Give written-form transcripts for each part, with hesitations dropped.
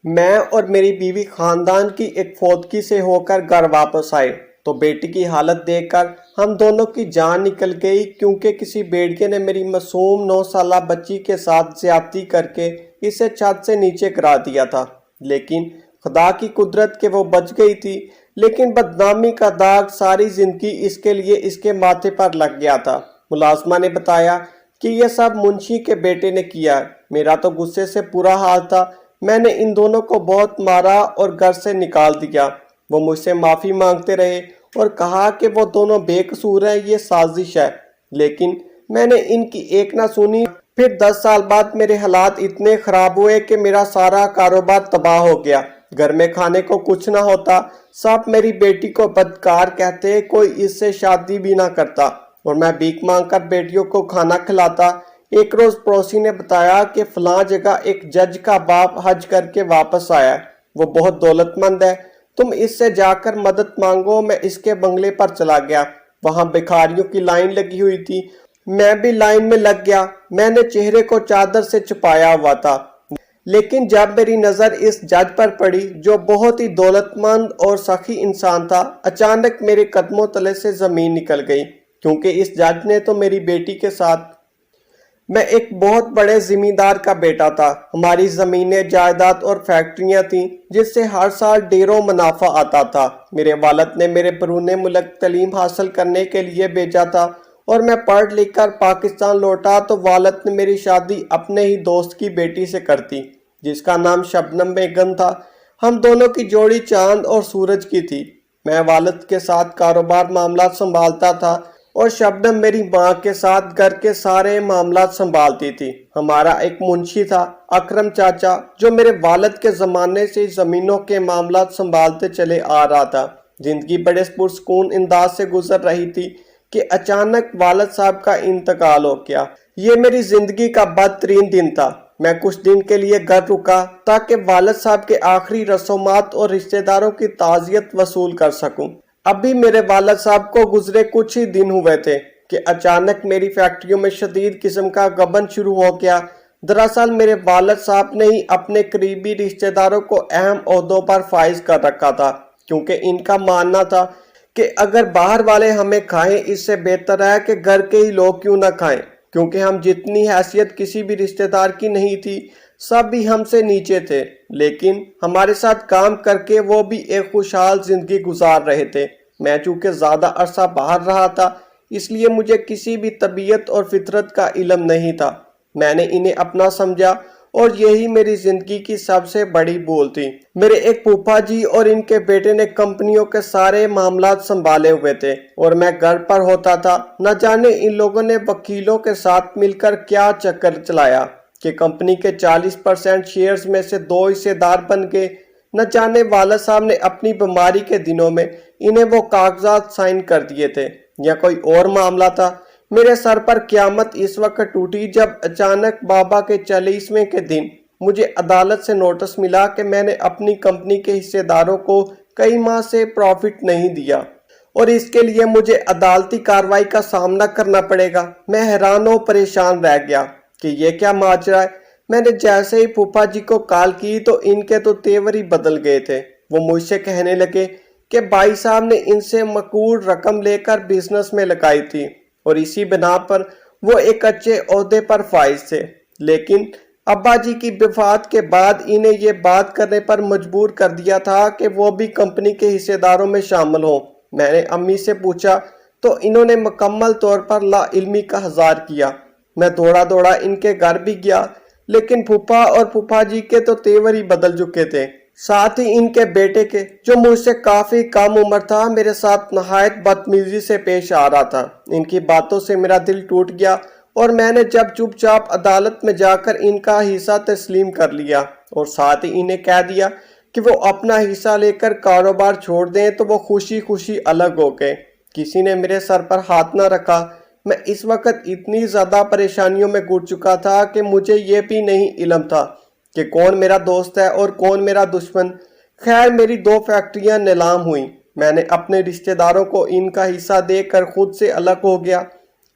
میں اور میری بیوی خاندان کی ایک فوتگی سے ہو کر گھر واپس آئے تو بیٹی کی حالت دیکھ کر ہم دونوں کی جان نکل گئی، کیونکہ کسی بیڑیے نے میری معصوم 9 سالہ بچی کے ساتھ زیادتی کر کے اسے چھت سے نیچے گرا دیا تھا۔ لیکن خدا کی قدرت کہ وہ بچ گئی تھی، لیکن بدنامی کا داغ ساری زندگی اس کے لیے اس کے ماتھے پر لگ گیا تھا۔ ملازمہ نے بتایا کہ یہ سب منشی کے بیٹے نے کیا۔ میرا تو غصے سے برا حال تھا۔ میں نے ان دونوں کو بہت مارا اور گھر سے نکال دیا۔ وہ مجھ سے معافی مانگتے رہے اور کہا کہ وہ دونوں بے قصور ہیں، یہ سازش ہے، لیکن میں نے ان کی ایک نہ سنی۔ پھر 10 سال بعد میرے حالات اتنے خراب ہوئے کہ میرا سارا کاروبار تباہ ہو گیا۔ گھر میں کھانے کو کچھ نہ ہوتا، سب میری بیٹی کو بدکار کہتے، کوئی اس سے شادی بھی نہ کرتا اور میں بھیک مانگ کر بیٹیوں کو کھانا کھلاتا۔ ایک روز پڑوسی نے بتایا کہ فلاں جگہ ایک جج کا باپ حج کر کے واپس آیا ہے، وہ بہت دولت مند ہے، تم اس سے جا کر مدد مانگو۔ میں اس کے بنگلے پر چلا گیا، وہاں بھکاریوں کی لائن لگی ہوئی تھی، میں بھی لائن میں لگ گیا۔ میں نے چہرے کو چادر سے چھپایا ہوا تھا، لیکن جب میری نظر اس جج پر پڑی جو بہت ہی دولت مند اور سخی انسان تھا، اچانک میرے قدموں تلے سے زمین نکل گئی، کیونکہ اس جج نے تو میری بیٹی کے ساتھ۔ میں ایک بہت بڑے زمیندار کا بیٹا تھا، ہماری زمینیں، جائیداد اور فیکٹریاں تھیں جس سے ہر سال ڈھیروں منافع آتا تھا۔ میرے والد نے میرے بیرون ملک تعلیم حاصل کرنے کے لیے بھیجا تھا اور میں پڑھ لکھ کر پاکستان لوٹا تو والد نے میری شادی اپنے ہی دوست کی بیٹی سے کرتی، جس کا نام شبنم بیگم تھا۔ ہم دونوں کی جوڑی چاند اور سورج کی تھی۔ میں والد کے ساتھ کاروبار معاملات سنبھالتا تھا اور شبنم میری ماں کے ساتھ گھر کے سارے معاملات سنبھالتی تھی۔ ہمارا ایک منشی تھا، اکرم چاچا، جو میرے والد کے زمانے سے زمینوں کے معاملات سنبھالتے چلے آ رہا تھا۔ زندگی بڑے پرسکون انداز سے گزر رہی تھی کہ اچانک والد صاحب کا انتقال ہو گیا۔ یہ میری زندگی کا بدترین دن تھا۔ میں کچھ دن کے لیے گھر رکا تاکہ والد صاحب کے آخری رسومات اور رشتہ داروں کی تعزیت وصول کر سکوں۔ ابھی میرے والد صاحب کو گزرے کچھ ہی دن ہوئے تھے کہ اچانک میری فیکٹریوں میں شدید قسم کا غبن شروع ہو گیا۔ دراصل میرے والد صاحب نے ہی اپنے قریبی رشتہ داروں کو اہم عہدوں پر فائز کر رکھا تھا، کیونکہ ان کا ماننا تھا کہ اگر باہر والے ہمیں کھائیں اس سے بہتر ہے کہ گھر کے ہی لوگ کیوں نہ کھائیں، کیونکہ ہم جتنی حیثیت کسی بھی رشتہ دار کی نہیں تھی، سب بھی ہم سے نیچے تھے، لیکن ہمارے ساتھ کام کر کے وہ بھی ایک خوشحال زندگی گزار رہے تھے۔ میں چونکہ زیادہ عرصہ باہر رہا تھا، اس لیے مجھے کسی بھی طبیعت اور فطرت کا علم نہیں تھا۔ میں نے انہیں اپنا سمجھا اور یہی میری زندگی کی سب سے بڑی بھول تھی۔ میرے ایک پھوپھا جی اور ان کے بیٹے نے کمپنیوں کے سارے معاملات سنبھالے ہوئے تھے اور میں گھر پر ہوتا تھا۔ نہ جانے ان لوگوں نے وکیلوں کے ساتھ مل کر کیا چکر چلایا کہ کمپنی کے 40% شیئرز میں سے 2 حصے دار بن گئے۔ نہ جانے والد صاحب نے اپنی بیماری کے دنوں میں انہیں وہ کاغذات سائن کر دیے تھے یا کوئی اور معاملہ تھا۔ میرے سر پر قیامت اس وقت ٹوٹی جب اچانک بابا کے 40ویں کے دن مجھے عدالت سے نوٹس ملا کہ میں نے اپنی کمپنی کے حصے داروں کو کئی ماہ سے پروفٹ نہیں دیا اور اس کے لیے مجھے عدالتی کارروائی کا سامنا کرنا پڑے گا۔ میں حیران و پریشان رہ گیا کہ یہ کیا ماجرا ہے۔ میں نے جیسے ہی پھوپھا جی کو کال کی تو ان کے تو تیور ہی بدل گئے تھے۔ وہ مجھ سے کہنے لگے کہ بھائی صاحب نے ان سے مقرور رقم لے کر بزنس میں لگائی تھی اور اسی بنا پر وہ ایک اچھے عہدے پر فائز تھے، لیکن ابا جی کی وفات کے بعد انہیں یہ بات کرنے پر مجبور کر دیا تھا کہ وہ بھی کمپنی کے حصے داروں میں شامل ہوں۔ میں نے امی سے پوچھا تو انہوں نے مکمل طور پر لا علمی کا اظہار کیا۔ میں دوڑا دوڑا ان کے گھر بھی گیا، لیکن پھوپھا اور پھوپھا جی کے تو تیور ہی بدل چکے تھے، ساتھ ہی ان کے بیٹے کے، جو مجھ سے کافی کم عمر تھا، میرے ساتھ نہایت بدتمیزی سے پیش آ رہا تھا۔ ان کی باتوں سے میرا دل ٹوٹ گیا اور میں نے جب چپ چاپ عدالت میں جا کر ان کا حصہ تسلیم کر لیا اور ساتھ ہی انہیں کہہ دیا کہ وہ اپنا حصہ لے کر کاروبار چھوڑ دیں، تو وہ خوشی خوشی الگ ہو گئے۔ کسی نے میرے سر پر ہاتھ نہ رکھا۔ میں اس وقت اتنی زیادہ پریشانیوں میں گر چکا تھا کہ مجھے یہ بھی نہیں علم تھا کہ کون میرا دوست ہے اور کون میرا دشمن۔ خیر، میری 2 فیکٹریاں نیلام ہوئیں۔ میں نے اپنے رشتہ داروں کو ان کا حصہ دے کر خود سے الگ ہو گیا۔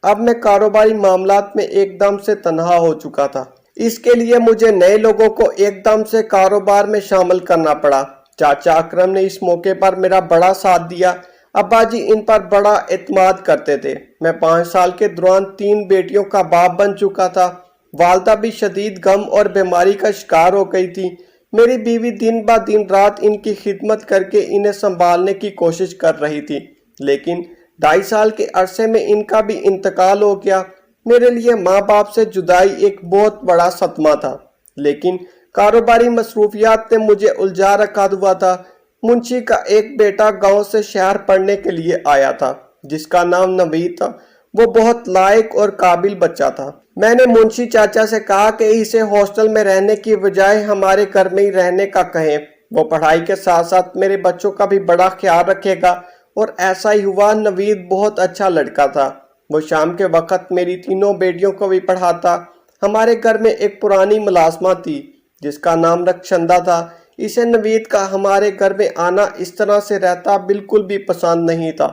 اب میں کاروباری معاملات میں ایک دم سے تنہا ہو چکا تھا۔ اس کے لیے مجھے نئے لوگوں کو ایک دم سے کاروبار میں شامل کرنا پڑا۔ چاچا اکرم نے اس موقع پر میرا بڑا ساتھ دیا۔ ابا جی ان پر بڑا اعتماد کرتے تھے۔ میں 5 سال کے دوران 3 بیٹیوں کا باپ بن چکا تھا۔ والدہ بھی شدید غم اور بیماری کا شکار ہو گئی تھی۔ میری بیوی دن بہ دن رات ان کی خدمت کر کے انہیں سنبھالنے کی کوشش کر رہی تھی، لیکن 2.5 سال کے عرصے میں ان کا بھی انتقال ہو گیا۔ میرے لیے ماں باپ سے جدائی ایک بہت بڑا صدمہ تھا، لیکن کاروباری مصروفیات نے مجھے الجھا رکھا ہوا تھا۔ منشی کا ایک بیٹا گاؤں سے شہر پڑھنے کے لیے آیا تھا، جس کا نام نوید تھا۔ وہ بہت لائق اور قابل بچہ تھا۔ میں نے منشی چاچا سے کہا کہ اسے ہاسٹل میں رہنے کی بجائے ہمارے گھر میں ہی رہنے کا کہیں۔ وہ پڑھائی کے ساتھ ساتھ میرے بچوں کا بھی بڑا خیال رکھے گا، اور ایسا ہی ہوا۔ نوید بہت اچھا لڑکا تھا۔ وہ شام کے وقت میری 3 بیٹیوں کو بھی پڑھاتا۔ ہمارے گھر میں ایک پرانی ملازمہ تھی جس کا نام رکشندہ تھا۔ اسے نوید کا ہمارے گھر میں آنا، اس طرح سے رہتا بالکل بھی پسند نہیں تھا،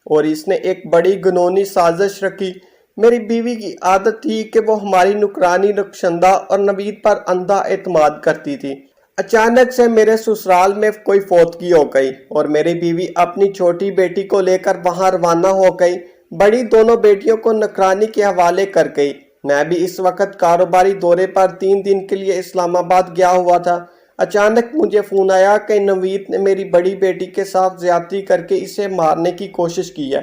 اور اس نے ایک بڑی گھنونی سازش رکھی۔ میری بیوی کی عادت تھی کہ وہ ہماری نوکرانی رکشندہ اور نوید پر اندھا اعتماد کرتی تھی۔ اچانک سے میرے سسرال میں کوئی فوتگی ہو گئی اور میری بیوی اپنی چھوٹی بیٹی کو لے کر وہاں روانہ ہو گئی۔ بڑی دونوں بیٹیوں کو نوکرانی کے حوالے کر گئی۔ میں بھی اس وقت کاروباری دورے پر 3 دن کے لیے اسلام آباد گیا ہوا تھا۔ اچانک مجھے فون آیا کہ نوید نے میری بڑی بیٹی کے ساتھ زیادتی کر کے اسے مارنے کی کوشش کی ہے۔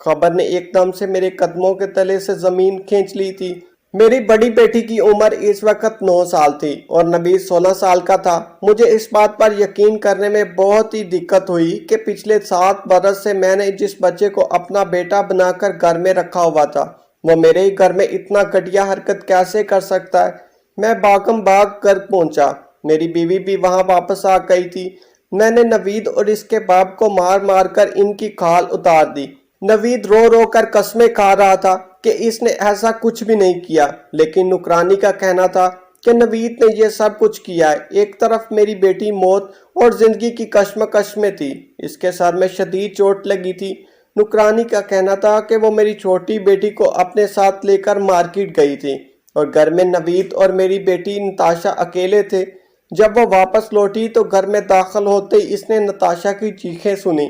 خبر نے ایک دم سے میرے قدموں کے تلے سے زمین کھینچ لی تھی۔ میری بڑی بیٹی کی عمر اس وقت 9 سال تھی اور نوید 16 سال کا تھا۔ مجھے اس بات پر یقین کرنے میں بہت ہی دقت ہوئی کہ پچھلے 7 برس سے میں نے جس بچے کو اپنا بیٹا بنا کر گھر میں رکھا ہوا تھا، وہ میرے ہی گھر میں اتنا گھٹیا حرکت کیسے کر سکتا ہے۔ میں بھاگم بھاگ گھر پہنچا۔ میری بیوی بھی وہاں واپس آ گئی تھی۔ میں نے نوید اور اس کے باپ کو مار مار کر ان کی کھال اتار دی۔ نوید رو رو کر قسمیں کھا رہا تھا کہ اس نے ایسا کچھ بھی نہیں کیا، لیکن نوکرانی کا کہنا تھا کہ نوید نے یہ سب کچھ کیا ہے۔ ایک طرف میری بیٹی موت اور زندگی کی کشمکش میں تھی، اس کے سر میں شدید چوٹ لگی تھی۔ نوکرانی کا کہنا تھا کہ وہ میری چھوٹی بیٹی کو اپنے ساتھ لے کر مارکیٹ گئی تھی اور گھر میں نوید اور میری بیٹی نتاشا اکیلے تھے۔ جب وہ واپس لوٹی تو گھر میں داخل ہوتے ہی اس نے نتاشا کی چیخیں سنی،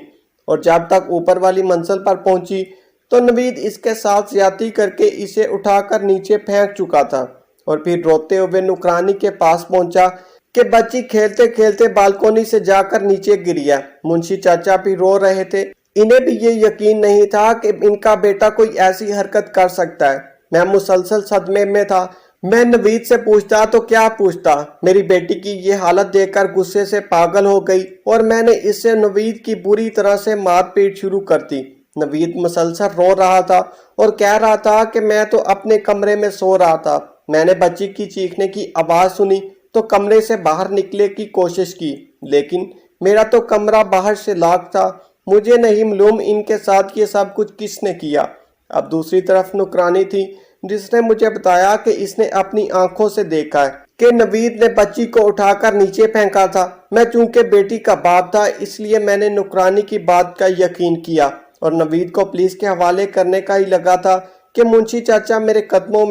اور جب تک اوپر والی منزل پر پہنچی تو نوید اس کے ساتھ زیادتی کر کے اسے اٹھا کر نیچے پھینک چکا تھا، اور پھر روتے ہوئے نوکرانی کے پاس پہنچا کہ بچی کھیلتے کھیلتے بالکونی سے جا کر نیچے گری ہے۔ منشی چاچا بھی رو رہے تھے۔ انہیں بھی یہ یقین نہیں تھا کہ ان کا بیٹا کوئی ایسی حرکت کر سکتا ہے۔ میں مسلسل صدمے میں تھا۔ میں نوید سے پوچھتا تو کیا پوچھتا، میری بیٹی کی یہ حالت دیکھ کر غصے سے پاگل ہو گئی، اور میں نے اس سے نوید کی بری طرح سے مار پیٹ شروع کر دی۔ نوید مسلسل رو رہا تھا اور کہہ رہا تھا کہ میں تو اپنے کمرے میں سو رہا تھا۔ میں نے بچی کی چیخنے کی آواز سنی تو کمرے سے باہر نکلنے کی کوشش کی، لیکن میرا تو کمرہ باہر سے لاک تھا۔ مجھے نہیں معلوم ان کے ساتھ یہ سب کچھ کس نے کیا۔ اب دوسری طرف نوکرانی تھی جس نے مجھے بتایا کہ اس نے اپنی آنکھوں سے دیکھا ہے کہ نوید نے بچی کو اٹھا کر نیچے پھینکا تھا۔ میں چونکہ بیٹی کا باپ تھا، اس لیے میں نے نوکرانی کی بات کا یقین کیا اور نوید کو پولیس کے حوالے کرنے کا ہی لگا تھا کہ منشی چاچا میرے قدموں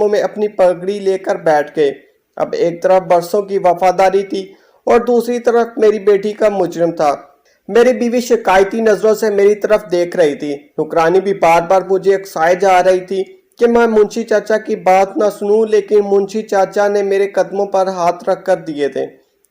میں اپنی پگڑی لے کر بیٹھ گئے۔ اب ایک طرف برسوں کی وفاداری تھی اور دوسری طرف میری بیٹی کا مجرم تھا۔ میری بیوی شکایتی نظروں سے میری طرف دیکھ رہی تھی۔ نوکرانی بھی بار بار مجھے اکسائے جا رہی تھی کہ میں منشی چاچا کی بات نہ سنوں، لیکن منشی چاچا نے میرے قدموں پر ہاتھ رکھ کر دیے تھے۔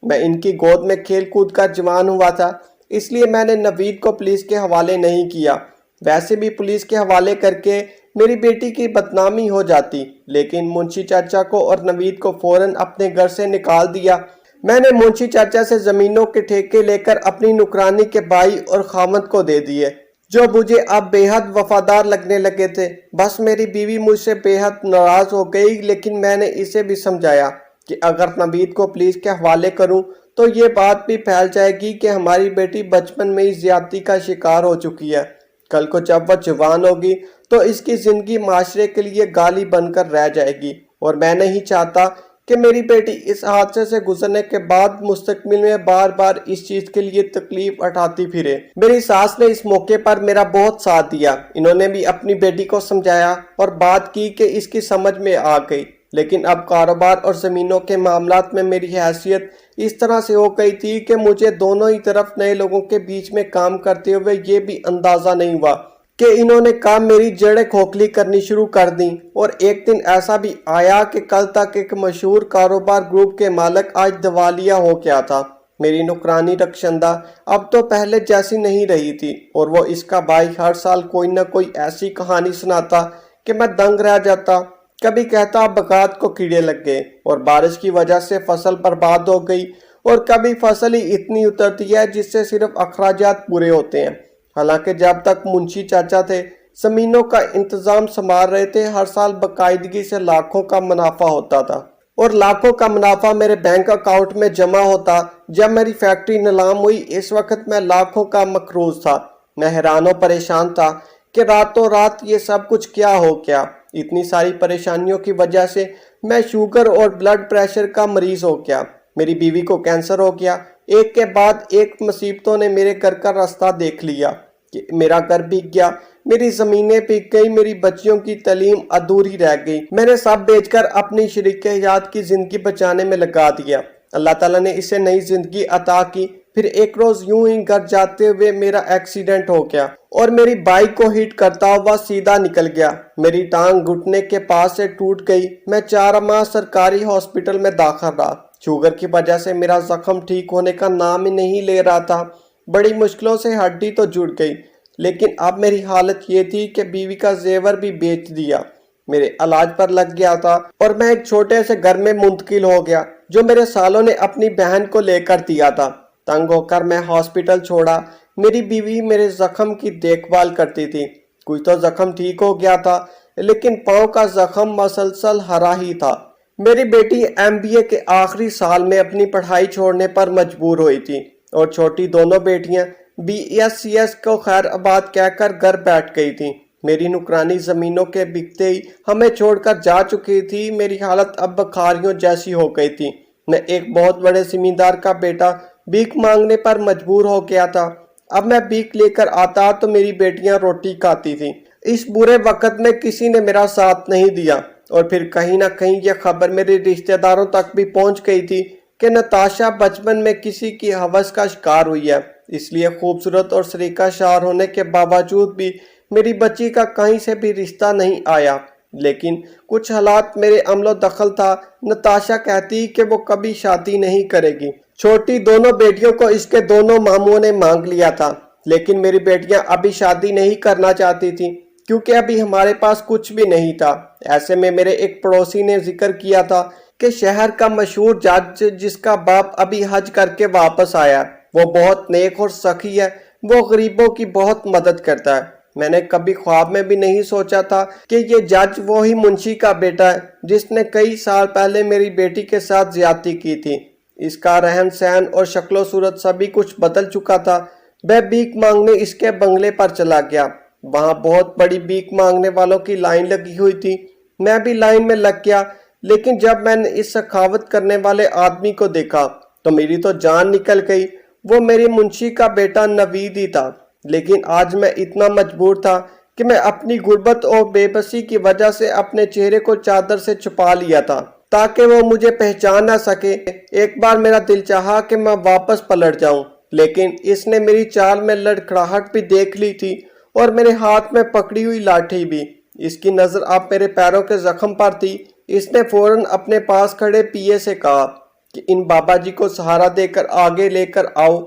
میں ان کی گود میں کھیل کود کر جوان ہوا تھا، اس لیے میں نے نوید کو پولیس کے حوالے نہیں کیا۔ ویسے بھی پولیس کے حوالے کر کے میری بیٹی کی بدنامی ہو جاتی، لیکن منشی چاچا کو اور نوید کو فوراً اپنے گھر سے نکال دیا۔ میں نے منشی چاچا سے زمینوں کے ٹھیکے لے کر اپنی نوکرانی کے بھائی اور خامد کو دے دیے، جو مجھے اب بے حد وفادار لگنے لگے تھے۔ بس میری بیوی مجھ سے بے حد ناراض ہو گئی، لیکن میں نے اسے بھی سمجھایا کہ اگر نوید کو پولیس کے حوالے کروں تو یہ بات بھی پھیل جائے گی کہ ہماری بیٹی بچپن میں ہی زیادتی کا شکار ہو چکی ہے۔ کل کو جب وہ جوان ہوگی تو اس کی زندگی معاشرے کے لیے گالی بن کر رہ جائے گی، اور میں نہیں چاہتا کہ میری بیٹی اس حادثے سے گزرنے کے بعد مستقبل میں بار بار اس چیز کے لیے تکلیف اٹھاتی پھرے۔ میری ساس نے اس موقع پر میرا بہت ساتھ دیا۔ انہوں نے بھی اپنی بیٹی کو سمجھایا اور بات کی کہ اس کی سمجھ میں آ گئی۔ لیکن اب کاروبار اور زمینوں کے معاملات میں میری حیثیت اس طرح سے ہو گئی تھی کہ مجھے دونوں ہی طرف نئے لوگوں کے بیچ میں کام کرتے ہوئے یہ بھی اندازہ نہیں ہوا کہ انہوں نے کام میری جڑیں کھوکھلی کرنی شروع کر دیں۔ اور ایک دن ایسا بھی آیا کہ کل تک ایک مشہور کاروبار گروپ کے مالک آج دیوالیہ ہو گیا تھا۔ میری نوکرانی رخشندہ اب تو پہلے جیسی نہیں رہی تھی، اور وہ اس کا بھائی ہر سال کوئی نہ کوئی ایسی کہانی سناتا کہ میں دنگ رہ جاتا۔ کبھی کہتا باغات کو کیڑے لگ گئے اور بارش کی وجہ سے فصل برباد ہو گئی، اور کبھی فصل ہی اتنی اترتی ہے جس سے صرف اخراجات پورے ہوتے ہیں۔ حالانکہ جب تک منشی چاچا تھے، زمینوں کا انتظام سنبھال رہے تھے، ہر سال باقاعدگی سے لاکھوں کا منافع ہوتا تھا، اور لاکھوں کا منافع میرے بینک اکاؤنٹ میں جمع ہوتا۔ جب میری فیکٹری نیلام ہوئی، اس وقت میں لاکھوں کا مقروض تھا۔ میں حیران و پریشان تھا کہ راتوں رات یہ سب کچھ کیا ہو گیا۔ اتنی ساری پریشانیوں کی وجہ سے میں شوگر اور بلڈ پریشر کا مریض ہو گیا۔ میری بیوی کو کینسر ہو گیا۔ ایک کے بعد ایک مصیبتوں نے میرے گھر کا راستہ دیکھ لیا کہ میرا گھر بک گیا، میری زمینیں بک گئی، میری بچیوں کی تعلیم ادھوری رہ گئی۔ میں نے سب بیچ کر اپنی شریک حیات کی زندگی بچانے میں لگا دیا۔ اللہ تعالیٰ نے اسے نئی زندگی عطا کی۔ پھر ایک روز یوں ہی گھر جاتے ہوئے میرا ایکسیڈنٹ ہو گیا اور میری بائک کو ہٹ کرتا ہوا سیدھا نکل گیا۔ میری ٹانگ گھٹنے کے پاس سے ٹوٹ گئی۔ میں 4 ماہ سرکاری ہاسپٹل میں داخل رہا۔ شوگر کی وجہ سے میرا زخم ٹھیک ہونے کا نام ہی نہیں لے رہا تھا۔ بڑی مشکلوں سے ہڈی تو جڑ گئی، لیکن اب میری حالت یہ تھی کہ بیوی کا زیور بھی بیچ دیا، میرے علاج پر لگ گیا تھا، اور میں ایک چھوٹے سے گھر میں منتقل ہو گیا جو میرے سالوں نے اپنی بہن کو لے کر دیا تھا۔ تنگ ہو کر میں ہاسپٹل چھوڑا۔ میری بیوی میرے زخم کی دیکھ بھال کرتی تھی۔ کچھ تو زخم ٹھیک ہو گیا تھا، لیکن پاؤں کا زخم مسلسل ہرا ہی تھا۔ میری بیٹی MBA کے آخری سال میں اپنی پڑھائی چھوڑنے پر مجبور ہوئی تھی، اور چھوٹی دونوں بیٹیاں BScs کو خیر آباد کہہ کر گھر بیٹھ گئی تھیں۔ میری نوکرانی زمینوں کے بکتے ہی ہمیں چھوڑ کر جا چکی تھی۔ میری حالت اب بخاریوں جیسی ہو گئی تھی۔ میں ایک بہت بڑے زمیندار کا بیٹا بھیک مانگنے پر مجبور ہو گیا تھا۔ اب میں بھیک لے کر آتا تو میری بیٹیاں روٹی کھاتی تھیں۔ اس برے وقت میں کسی نے میرا ساتھ نہیں دیا، اور پھر کہیں نہ کہیں یہ خبر میرے رشتہ داروں تک بھی پہنچ گئی تھی کہ نتاشا بچپن میں کسی کی ہوس کا شکار ہوئی ہے۔ اس لیے خوبصورت اور سلیقہ شعر ہونے کے باوجود بھی میری بچی کا کہیں سے بھی رشتہ نہیں آیا۔ لیکن کچھ حالات میرے عمل و دخل تھا۔ نتاشا کہتی کہ وہ کبھی شادی نہیں کرے گی۔ چھوٹی دونوں بیٹیوں کو اس کے دونوں ماموں نے مانگ لیا تھا، لیکن میری بیٹیاں ابھی شادی نہیں کرنا چاہتی تھیں کیونکہ ابھی ہمارے پاس کچھ بھی نہیں تھا۔ ایسے میں میرے ایک پڑوسی نے ذکر کیا تھا کہ شہر کا مشہور جج جس کا باپ ابھی حج کر کے واپس آیا، وہ بہت نیک اور سخی ہے، وہ غریبوں کی بہت مدد کرتا ہے۔ میں نے کبھی خواب میں بھی نہیں سوچا تھا کہ یہ جج وہی منشی کا بیٹا ہے جس نے کئی سال پہلے میری بیٹی کے ساتھ زیادتی کی تھی۔ اس کا رہن سہن اور شکل و صورت سبھی کچھ بدل چکا تھا۔ میں بھیک مانگنے اس کے بنگلے پر چلا گیا۔ وہاں بہت بڑی بھیک مانگنے والوں کی لائن لگی ہوئی تھی۔ میں بھی لائن میں لگ گیا، لیکن جب میں نے اس سخاوت کرنے والے آدمی کو دیکھا تو میری تو جان نکل گئی۔ وہ میری منشی کا بیٹا نوید ہی تھا، لیکن آج میں اتنا مجبور تھا کہ میں اپنی غربت اور بے بسی کی وجہ سے اپنے چہرے کو چادر سے چھپا لیا تھا تاکہ وہ مجھے پہچان نہ سکے۔ ایک بار میرا دل چاہا کہ میں واپس پلٹ جاؤں، لیکن اس نے میری چال میں لڑکھڑاہٹ بھی دیکھ لی تھی اور میرے ہاتھ میں پکڑی ہوئی لاٹھی بھی۔ اس کی نظر اب میرے پیروں کے زخم پر تھی۔ اس نے فوراً اپنے پاس کھڑے PA سے کہا کہ ان بابا جی کو سہارا دے کر آگے لے کر آؤ۔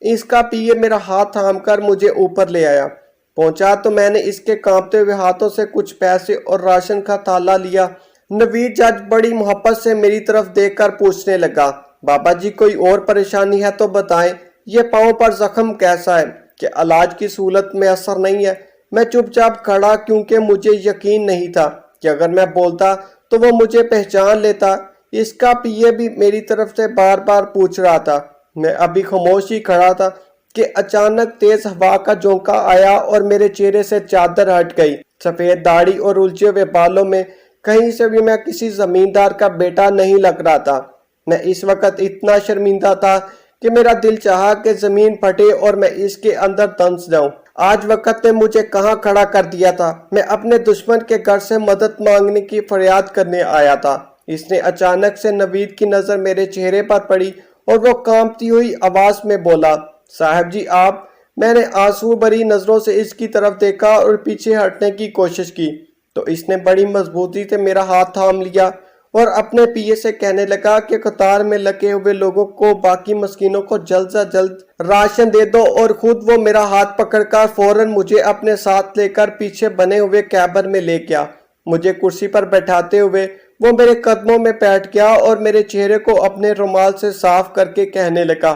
اس کا PA میرا ہاتھ تھام کر مجھے اوپر لے آیا۔ پہنچا تو میں نے اس کے کانپتے ہوئے ہاتھوں سے کچھ پیسے اور راشن کا تھالا لیا۔ نوید جج بڑی محبت سے میری طرف دیکھ کر پوچھنے لگا، بابا جی کوئی اور پریشانی ہے تو بتائیں، یہ پاؤں پر زخم کیسا ہے کہ علاج کی سہولت میسر نہیں ہے؟ میں چپ چاپ کھڑا کیونکہ مجھے یقین نہیں تھا کہ اگر میں بولتا تو وہ مجھے پہچان لیتا۔ اس کا PA بھی میری طرف سے بار بار پوچھ رہا تھا۔ میں ابھی خاموش ہی کھڑا تھا کہ اچانک تیز ہوا کا جھونکا آیا اور میرے چہرے سے چادر ہٹ گئی۔ سفید داڑھی اور الجھے ہوئے بالوں میں کہیں سے بھی میں کسی زمیندار کا بیٹا نہیں لگ رہا تھا۔ میں اس وقت اتنا شرمندہ تھا کہ میرا دل چاہا کہ زمین پھٹے اور میں اس کے اندر دنس جاؤں۔ آج وقت نے مجھے کہاں کھڑا کر دیا تھا، میں اپنے دشمن کے گھر سے مدد مانگنے کی فریاد کرنے آیا تھا۔ اس نے اچانک سے نوید کی نظر میرے چہرے پر پڑی اور وہ کانپتی ہوئی آواز میں بولا، صاحب جی آپ۔ میں نے آنسو بھری نظروں سے اس کی طرف دیکھا اور پیچھے ہٹنے کی کوشش کی تو اس نے بڑی مضبوطی سے میرا ہاتھ تھام لیا اور اپنے پیے سے کہنے لگا کہ قطار میں لگے ہوئے لوگوں کو، باقی مسکینوں کو جلد سے جلد راشن دے دو، اور خود وہ میرا ہاتھ پکڑ کر فوراً مجھے اپنے ساتھ لے کر پیچھے بنے ہوئے کیبن میں لے گیا۔ مجھے کرسی پر بیٹھاتے ہوئے وہ میرے قدموں میں بیٹھ گیا اور میرے چہرے کو اپنے رومال سے صاف کر کے کہنے لگا،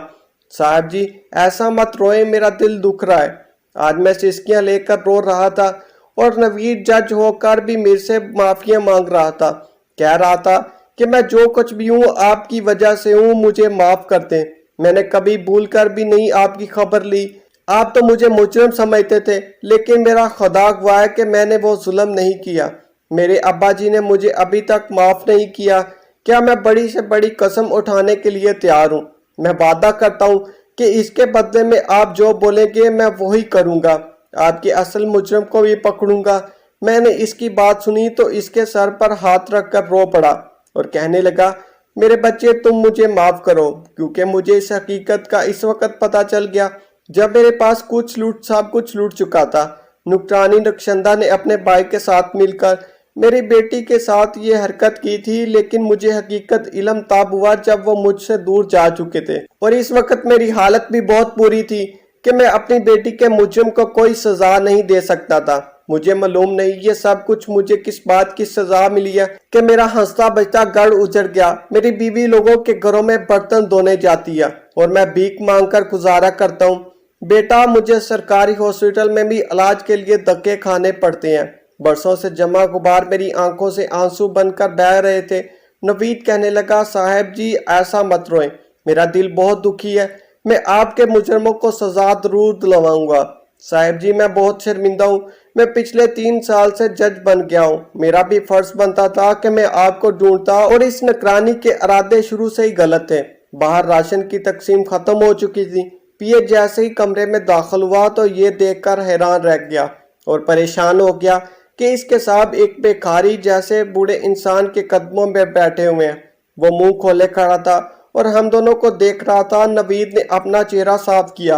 صاحب جی ایسا مت روئیں، میرا دل دکھ رہا ہے۔ آج میں سسکیاں لے کر رو رہا تھا اور نوید جج ہو کر بھی میرے سے معافیاں مانگ رہا تھا، کہہ رہا تھا کہ میں جو کچھ بھی ہوں آپ کی وجہ سے ہوں، مجھے معاف کر دیں، میں نے کبھی بھول کر بھی نہیں آپ کی خبر لی، آپ تو مجھے مجرم سمجھتے تھے، لیکن میرا خدا گواہ ہے کہ میں نے وہ ظلم نہیں کیا، میرے ابا جی نے مجھے ابھی تک معاف نہیں کیا، کیا میں بڑی سے بڑی قسم اٹھانے کے لیے تیار ہوں، میں وعدہ کرتا ہوں کہ اس کے بدلے میں آپ جو بولیں گے میں وہی کروں گا، آپ کے اصل مجرم کو بھی پکڑوں گا۔ میں نے اس کی بات سنی تو اس کے سر پر ہاتھ رکھ کر رو پڑا اور کہنے لگا، میرے بچے تم مجھے معاف کرو، کیونکہ مجھے اس حقیقت کا اس وقت پتہ چل گیا جب میرے پاس سب کچھ لوٹ چکا تھا۔ نکرانی نقشندہ نے اپنے بھائی کے ساتھ مل کر میری بیٹی کے ساتھ یہ حرکت کی تھی، لیکن مجھے حقیقت علم تب ہوا جب وہ مجھ سے دور جا چکے تھے، اور اس وقت میری حالت بھی بہت بری تھی کہ میں اپنی بیٹی کے مجرم کو کوئی سزا نہیں دے سکتا تھا۔ مجھے معلوم نہیں یہ سب کچھ مجھے کس بات کی سزا ملی ہے کہ میرا ہنستا بچتا گھر اجڑ گیا، میری بیوی لوگوں کے گھروں میں برتن دھونے جاتی ہے اور میں بھیک مانگ کر گزارا کرتا ہوں۔ بیٹا مجھے سرکاری ہاسپٹل میں بھی علاج کے لیے دھکے کھانے پڑتے ہیں۔ برسوں سے جمع غبار میری آنکھوں سے آنسو بن کر بہہ رہے تھے۔ نوید کہنے لگا، صاحب جی ایسا مت روئیں، میرا دل بہت دکھی ہے، میں آپ کے مجرموں کو سزا ضرور دلواؤں گا۔ صاحب جی میں بہت شرمندہ ہوں، میں پچھلے 3 سال سے جج بن گیا ہوں، میرا بھی فرض بنتا تھا کہ میں آپ کو ڈھونڈتا، اور اس نگرانی کے ارادے شروع سے ہی غلط تھے۔ باہر راشن کی تقسیم ختم ہو چکی تھی۔ پیے جیسے ہی کمرے میں داخل ہوا تو یہ دیکھ کر حیران رہ گیا اور پریشان ہو گیا کہ اس کے صاحب ایک بھکاری جیسے بوڑھے انسان کے قدموں میں بیٹھے ہوئے ہیں۔ وہ منہ کھولے کھڑا تھا اور ہم دونوں کو دیکھ رہا تھا۔ نوید نے اپنا چہرہ صاف کیا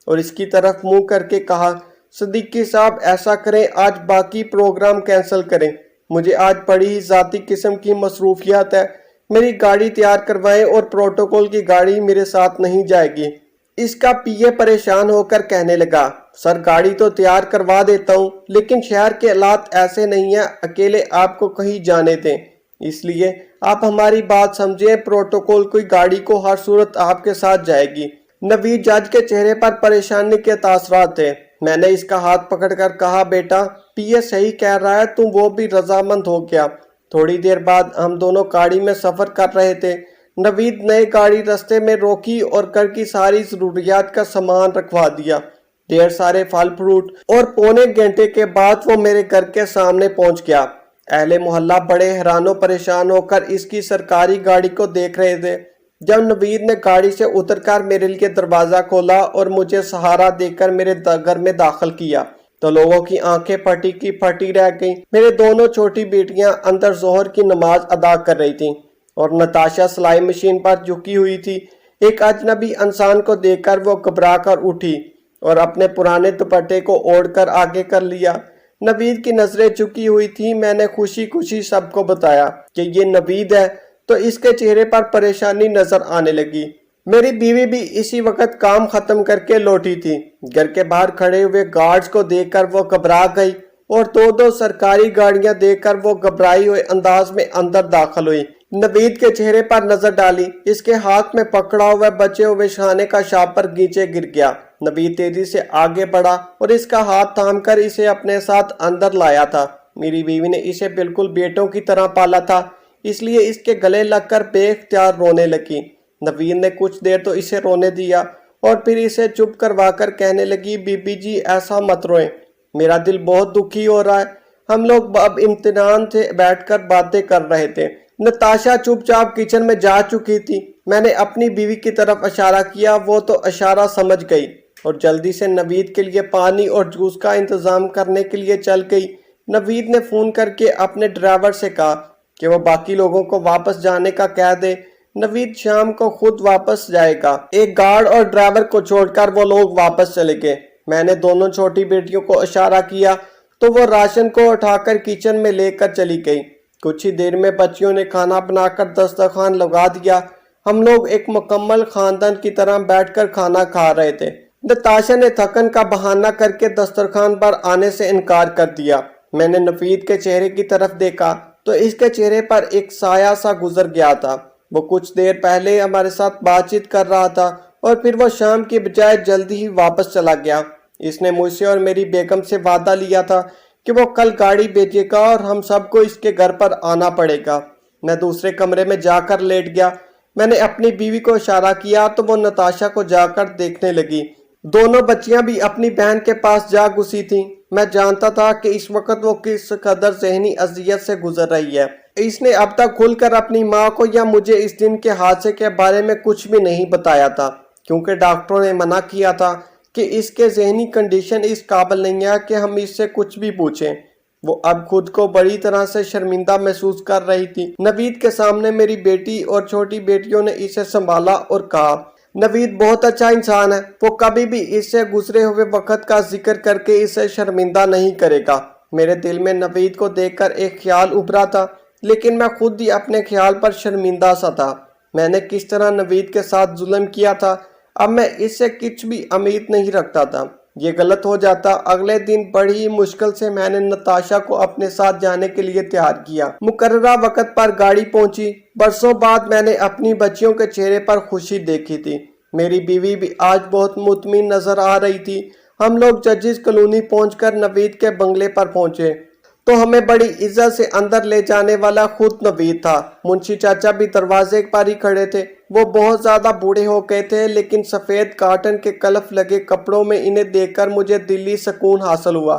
اور اس کی طرف منہ کر کے کہا، صدیقی صاحب ایسا کریں آج باقی پروگرام کینسل کریں، مجھے آج بڑی ہی ذاتی قسم کی مصروفیات ہے، میری گاڑی تیار کروائیں اور پروٹوکول کی گاڑی میرے ساتھ نہیں جائے گی۔ اس کا پیے پریشان ہو کر کہنے لگا، سر گاڑی تو تیار کروا دیتا ہوں، لیکن شہر کے حالات ایسے نہیں ہیں اکیلے آپ کو کہیں جانے دیں، اس لیے آپ ہماری بات سمجھیں، پروٹوکول کی گاڑی کو ہر صورت آپ کے ساتھ جائے گی۔ نوید جج کے چہرے پر پریشانی کے تاثرات تھے۔ میں نے اس کا ہاتھ پکڑ کر کہا، بیٹا پیے صحیح کہہ رہا ہے، تم وہ بھی رضامند ہو گیا۔ تھوڑی دیر بعد ہم دونوں گاڑی میں سفر کر رہے تھے۔ نوید نے گاڑی رستے میں روکی اور گھر کی ساری ضروریات کا سامان رکھوا دیا، ڈھیر سارے پھل فروٹ، اور پونے گھنٹے کے بعد وہ میرے گھر کے سامنے پہنچ گیا۔ اہل محلہ بڑے حیران و پریشان ہو کر اس کی سرکاری گاڑی کو دیکھ رہے تھے۔ جب نوید نے گاڑی سے اتر کر میرے لیے دروازہ کھولا اور مجھے سہارا دے کر میرے گھر میں داخل کیا تو لوگوں کی آنکھیں پھٹی کی پھٹی رہ گئیں۔ میرے دونوں چھوٹی بیٹیاں اندر ظہر کی نماز ادا کر رہی تھیں اور نتاشا سلائی مشین پر جھکی ہوئی تھی۔ ایک اجنبی انسان کو دیکھ کر وہ گھبرا کر اٹھی اور اپنے پرانے دوپٹے کو اوڑھ کر آگے کر لیا۔ نوید کی نظریں جھکی ہوئی تھی۔ میں نے خوشی خوشی سب کو بتایا کہ یہ نوید ہے تو اس کے چہرے پر پریشانی نظر آنے لگی۔ میری بیوی بھی اسی وقت کام ختم کر کے لوٹی تھی۔ گھر کے باہر کھڑے ہوئے گارڈز کو دیکھ کر وہ گھبرا گئی اور دو سرکاری گاڑیاں دیکھ کر وہ گھبرائی ہوئے انداز میں اندر داخل ہوئی۔ نوید کے چہرے پر نظر ڈالی، اس کے ہاتھ میں پکڑا ہوا بچے ہوئے شانے کا شاپر نیچے گر گیا۔ نوید تیزی سے آگے بڑھا اور اس کا ہاتھ تھام کر اسے اپنے ساتھ اندر لایا تھا۔ میری بیوی نے اسے بالکل بیٹوں کی طرح پالا تھا، اس لیے اس کے گلے لگ کر بے اختیار رونے لگی۔ نوید نے کچھ دیر تو اسے رونے دیا اور پھر اسے چپ کروا کر کہنے لگی، بی بی جی ایسا مت روئیں، میرا دل بہت دکھی ہو رہا ہے۔ ہم لوگ اب اطمینان سے بیٹھ کر باتیں کر رہے تھے۔ نتاشا چپ چاپ کچن میں جا چکی تھی۔ میں نے اپنی بیوی کی طرف اشارہ کیا، وہ تو اشارہ سمجھ گئی۔ اور جلدی سے نوید کے لیے پانی اور جوس کا انتظام کرنے کے لیے چل گئی۔ نوید نے فون کر کے اپنے ڈرائیور سے کہا کہ وہ باقی لوگوں کو واپس جانے کا کہہ دے۔ نوید شام کو خود واپس جائے گا۔ ایک گارڈ اور ڈرائیور کو چھوڑ کر وہ لوگ واپس چلے گئے۔ میں نے دونوں چھوٹی بیٹیوں کو اشارہ کیا تو وہ راشن کو اٹھا کر کچن میں لے کر چلی گئی۔ کچھ ہی دیر میں بچیوں نے کھانا بنا کر دسترخوان لگا دیا۔ ہم لوگ ایک مکمل خاندان کی طرح بیٹھ کر کھانا کھا رہے تھے۔ نتاشا نے تھکن کا بہانہ کر کے دسترخوان پر آنے سے انکار کر دیا۔ میں نے نوید کے چہرے کی طرف دیکھا تو اس کے چہرے پر ایک سایہ سا گزر گیا تھا۔ وہ کچھ دیر پہلے ہمارے ساتھ بات چیت کر رہا تھا اور پھر وہ شام کی بجائے جلدی ہی واپس چلا گیا۔ اس نے مجھ سے اور میری بیگم سے وعدہ لیا تھا کہ وہ کل گاڑی بھیجے گا اور ہم سب کو اس کے گھر پر آنا پڑے گا۔ میں دوسرے کمرے میں جا کر لیٹ گیا۔ میں نے اپنی بیوی کو اشارہ کیا تو وہ نتاشا کو جا کر دیکھنے لگی۔ دونوں بچیاں بھی اپنی بہن کے پاس جا گھسی تھیں۔ میں جانتا تھا کہ اس وقت وہ کس قدر ذہنی اذیت سے گزر رہی ہے۔ اس نے اب تک کھل کر اپنی ماں کو یا مجھے اس دن کے حادثے کے بارے میں کچھ بھی نہیں بتایا تھا، کیونکہ ڈاکٹروں نے منع کیا تھا کہ اس کے ذہنی کنڈیشن اس قابل نہیں ہے کہ ہم اس سے کچھ بھی پوچھیں۔ وہ اب خود کو بڑی طرح سے شرمندہ محسوس کر رہی تھی۔ نوید کے سامنے میری بیٹی اور چھوٹی بیٹیوں نے اسے سنبھالا اور کہا، نوید بہت اچھا انسان ہے، وہ کبھی بھی اس سے گزرے ہوئے وقت کا ذکر کر کے اسے شرمندہ نہیں کرے گا۔ میرے دل میں نوید کو دیکھ کر ایک خیال ابھرا تھا، لیکن میں خود ہی اپنے خیال پر شرمندہ سا تھا۔ میں نے کس طرح نوید کے ساتھ ظلم کیا تھا، اب میں اس سے کچھ بھی امید نہیں رکھتا تھا۔ یہ غلط ہو جاتا۔ اگلے دن بڑی مشکل سے میں نے نتاشا کو اپنے ساتھ جانے کے لیے تیار کیا۔ مقررہ وقت پر گاڑی پہنچی۔ برسوں بعد میں نے اپنی بچیوں کے چہرے پر خوشی دیکھی تھی۔ میری بیوی بھی آج بہت مطمئن نظر آ رہی تھی۔ ہم لوگ ججز کالونی پہنچ کر نوید کے بنگلے پر پہنچے تو ہمیں بڑی عزت سے اندر لے جانے والا خود نوید تھا۔ منشی چاچا بھی دروازے پر ہی کھڑے تھے۔ وہ بہت زیادہ بوڑھے ہو گئے تھے، لیکن سفید کاٹن کے کلف لگے کپڑوں میں انہیں دیکھ کر مجھے دلی سکون حاصل ہوا۔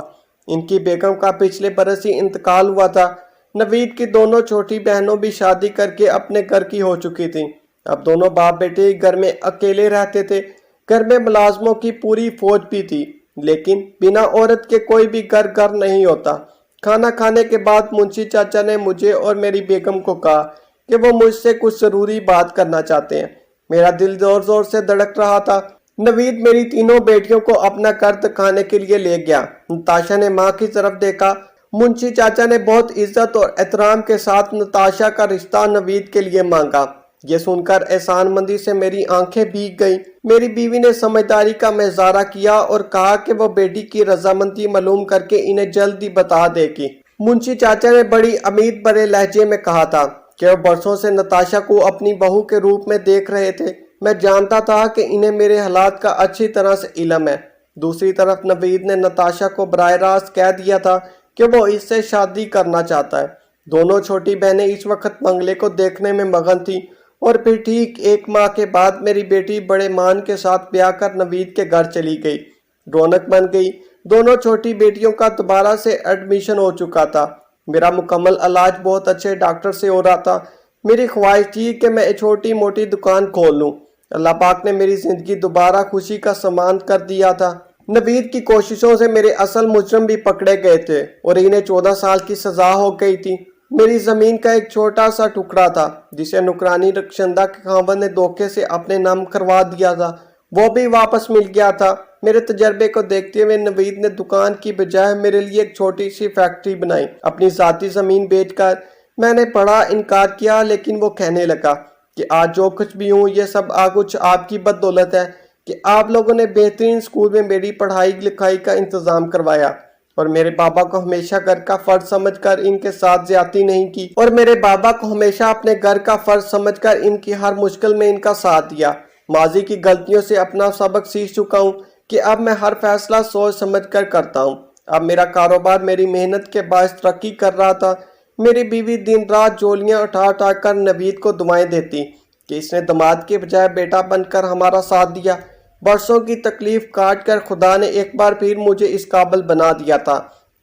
ان کی بیگم کا پچھلے برس ہی انتقال ہوا تھا۔ نوید کی دونوں چھوٹی بہنوں بھی شادی کر کے اپنے گھر کی ہو چکی تھیں۔ اب دونوں باپ بیٹے گھر میں اکیلے رہتے تھے۔ گھر میں ملازموں کی پوری فوج بھی تھی، لیکن بنا عورت کے کوئی بھی گھر نہیں ہوتا۔ کھانا کھانے کے بعد منشی چاچا نے مجھے اور میری بیگم کو کہا کہ وہ مجھ سے کچھ ضروری بات کرنا چاہتے ہیں۔ میرا دل زور زور سے دھڑک رہا تھا۔ نوید میری تینوں بیٹیوں کو اپنا گھر دکھانے کے لیے لے گیا۔ نتاشا نے ماں کی طرف دیکھا۔ منشی چاچا نے بہت عزت اور احترام کے ساتھ نتاشا کا رشتہ نوید کے لیے مانگا۔ یہ سن کر احسان مندی سے میری آنکھیں بھیگ گئیں۔ میری بیوی نے سمجھداری کا مظاہرہ کیا اور کہا کہ وہ بیٹی کی رضامندی معلوم کر کے انہیں جلد ہی بتا دے گی۔ منشی چاچا نے بڑی امید بھرے لہجے میں کہا تھا کہ وہ برسوں سے نتاشا کو اپنی بہو کے روپ میں دیکھ رہے تھے۔ میں جانتا تھا کہ انہیں میرے حالات کا اچھی طرح سے علم ہے۔ دوسری طرف نوید نے نتاشا کو براہ راست کہہ دیا تھا کہ وہ اس سے شادی کرنا چاہتا ہے۔ دونوں چھوٹی بہنیں اس وقت بنگلے کو دیکھنے میں مگن تھیں، اور پھر ٹھیک ایک ماہ کے بعد میری بیٹی بڑے مان کے ساتھ بیاہ کر نوید کے گھر چلی گئی۔ رونق بن گئی۔ دونوں چھوٹی بیٹیوں کا دوبارہ سے ایڈمیشن ہو چکا تھا۔ میرا مکمل علاج بہت اچھے ڈاکٹر سے ہو رہا تھا۔ میری خواہش تھی کہ میں چھوٹی موٹی دکان کھول لوں۔ اللہ پاک نے میری زندگی دوبارہ خوشی کا سامان کر دیا تھا۔ نوید کی کوششوں سے میرے اصل مجرم بھی پکڑے گئے تھے اور انہیں 14 سال کی سزا ہو گئی تھی۔ میری زمین کا ایک چھوٹا سا ٹکڑا تھا جسے نکرانی رخشندہ کے خاوند نے دھوکے سے اپنے نام کروا دیا تھا، وہ بھی واپس مل گیا تھا۔ میرے تجربے کو دیکھتے ہوئے نوید نے دکان کی بجائے میرے لیے ایک چھوٹی سی فیکٹری بنائی، اپنی ذاتی زمین بیچ کر۔ میں نے بڑا انکار کیا، لیکن وہ کہنے لگا کہ آج جو کچھ بھی ہوں یہ سب کچھ آپ کی بدولت ہے کہ آپ لوگوں نے بہترین اسکول میں میری پڑھائی لکھائی کا انتظام کروایا اور میرے بابا کو ہمیشہ گھر کا فرض سمجھ کر ان کے ساتھ زیادتی نہیں کی، اور میرے بابا کو ہمیشہ اپنے گھر کا فرض سمجھ کر ان کی ہر مشکل میں ان کا ساتھ دیا۔ ماضی کی غلطیوں سے اپنا سبق سیکھ چکا ہوں کہ اب میں ہر فیصلہ سوچ سمجھ کر کرتا ہوں۔ اب میرا کاروبار میری محنت کے باعث ترقی کر رہا تھا۔ میری بیوی دن رات جولیاں اٹھا اٹھا کر نوید کو دعائیں دیتی کہ اس نے داماد کے بجائے بیٹا بن کر ہمارا ساتھ دیا۔ برسوں کی تکلیف کاٹ کر خدا نے ایک بار پھر مجھے اس قابل بنا دیا تھا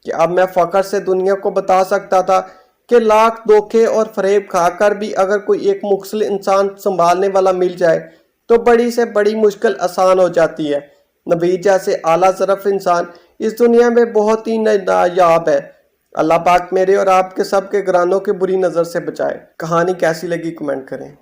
کہ اب میں فخر سے دنیا کو بتا سکتا تھا کہ لاکھ دھوکے اور فریب کھا کر بھی اگر کوئی ایک مخلص انسان سنبھالنے والا مل جائے تو بڑی سے بڑی مشکل آسان ہو جاتی ہے۔ نوید جیسے اعلیٰ ظرف انسان اس دنیا میں بہت ہی نایاب ہے۔ اللہ پاک میرے اور آپ کے سب کے گھرانوں کے بری نظر سے بچائے۔ کہانی کیسی لگی کمنٹ کریں۔